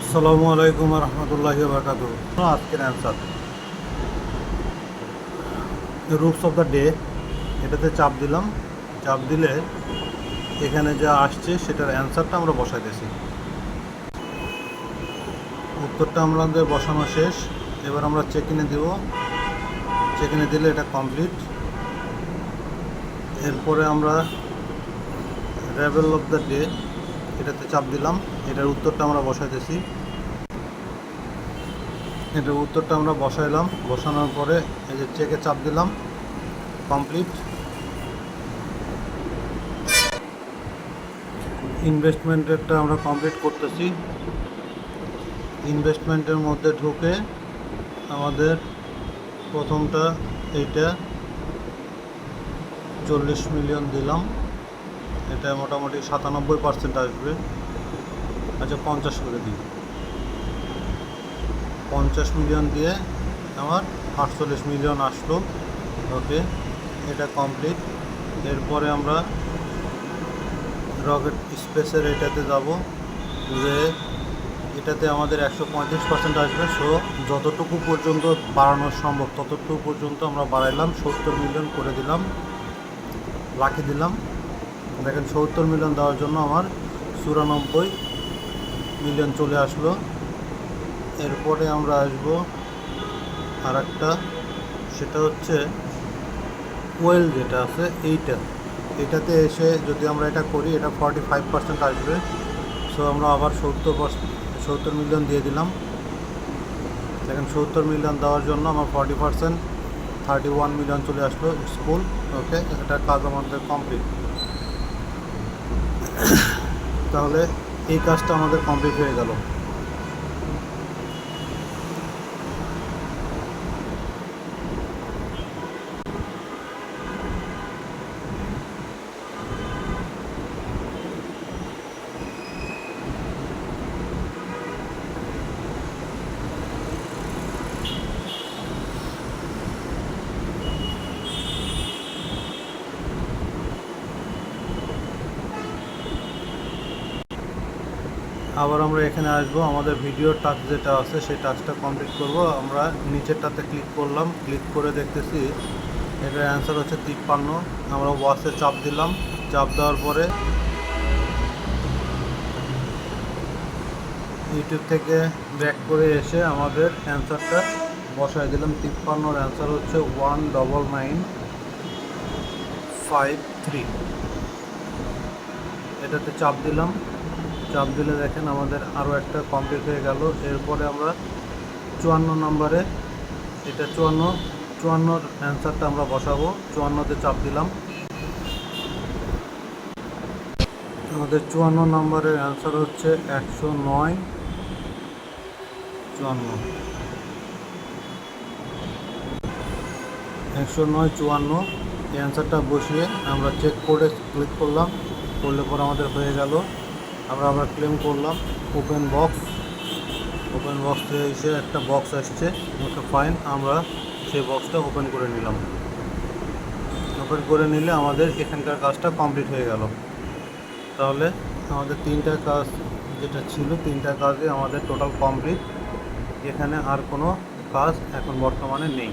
আসসালামু আলাইকুম রহমতুল্লাহি বারাকাতুহু। আজকের answer roots of the day, এটাতে চাপ দিলাম। চাপ দিলে এখানে যা আসছে সেটার অ্যান্সারটা আমরা বসাইতেছি। উত্তরটা আমাদের বসানো শেষ। এবার আমরা চেক ইনে দেব। চেক ইনে দিলে এটা কমপ্লিট। এরপরে আমরা রেভেল অফ দ্য ডে, এটাতে চাপ দিলাম। এটার উত্তরটা আমরা বসাইতেছি। এটার উত্তরটা আমরা বসাইলাম। বসানোর পরে এই যে চেকে চাপ দিলাম, কমপ্লিট। ইনভেস্টমেন্টেরটা আমরা কমপ্লিট করতেছি। ইনভেস্টমেন্টের মধ্যে ঢুকে আমাদের প্রথমটা এইটা 40 মিলিয়ন দিলাম। এটা মোটামুটি 97% আসবে। আচ্ছা 50 করে দিই। 50 মিলিয়ন দিয়ে আমার 48 মিলিয়ন আসলো। ওকে, এটা কমপ্লিট। এরপরে আমরা রকেট স্পেসের এটাতে যাব, যে এটাতে আমাদের 135% আসবে। সো যতটুকু পর্যন্ত বাড়ানো সম্ভব ততটুকু পর্যন্ত আমরা বাড়াইলাম। 70 মিলিয়ন করে দিলাম, লাকি দিলাম। দেখেন 70 মিলিয়ন দেওয়ার জন্য আমার 94 মিলিয়ন চলে আসলো। এরপরে আমরা আসবো আর একটা, সেটা হচ্ছে ওয়েল যেটা আছে এইটাতে এসে যদি আমরা এটা করি, এটা 45% আসবে। সো আমরা আবার 70 মিলিয়ন দিয়ে দিলাম। দেখেন 70 মিলিয়ন দেওয়ার জন্য আমার 40% 31 মিলিয়ন চলে আসলো। স্কুল ওকে, এটার কাজ আমাদের কমপ্লিট। তাহলে এই কাজটা আমাদের কমপ্লিট হয়ে গেল। আবার আমরা এখানে আসবো, আমাদের ভিডিও টাস্ক যেটা আছে সেই টাস্কটা কমপ্লিট করব। আমরা নিচেরটাতে ক্লিক করলাম, ক্লিক করে দেখতেছি এটার অ্যান্সার হচ্ছে 53। আমরা ওয়াচে চাপ দিলাম। চাপ দেওয়ার পরে ইউটিউব থেকে ব্যাক করে এসে আমাদের অ্যান্সারটা বসায় দিলাম। 53-র অ্যান্সার হচ্ছে 19953। এটাতে চাপ দিলাম। চাপ দিলে দেখেন আমাদের আরও একটা কমপ্লিট হয়ে গেল। এরপরে আমরা 54 নম্বরে, এটা 54-র অ্যান্সারটা আমরা বসাবো। 54-তে চাপ দিলাম। আমাদের 54 নম্বরের অ্যান্সার হচ্ছে 109 54। 109 54 এই অ্যান্সারটা বসিয়ে আমরা চেক করে ক্লিক করলাম। করলে পর আমাদের হয়ে গেল। আমরা আবার ক্লেম করলাম। ওপেন বক্সে এসে একটা বক্স আসছে। ওকে ফাইন, আমরা সেই বক্সটা ওপেন করে নিলাম। ওপেন করে নিলে আমাদের এখানকার কাজটা কমপ্লিট হয়ে গেল। তাহলে আমাদের 3টা কাজ যেটা ছিল, 3টা কাজে আমাদের টোটাল কমপ্লিট। এখানে আর কোনো কাজ এখন বর্তমানে নেই।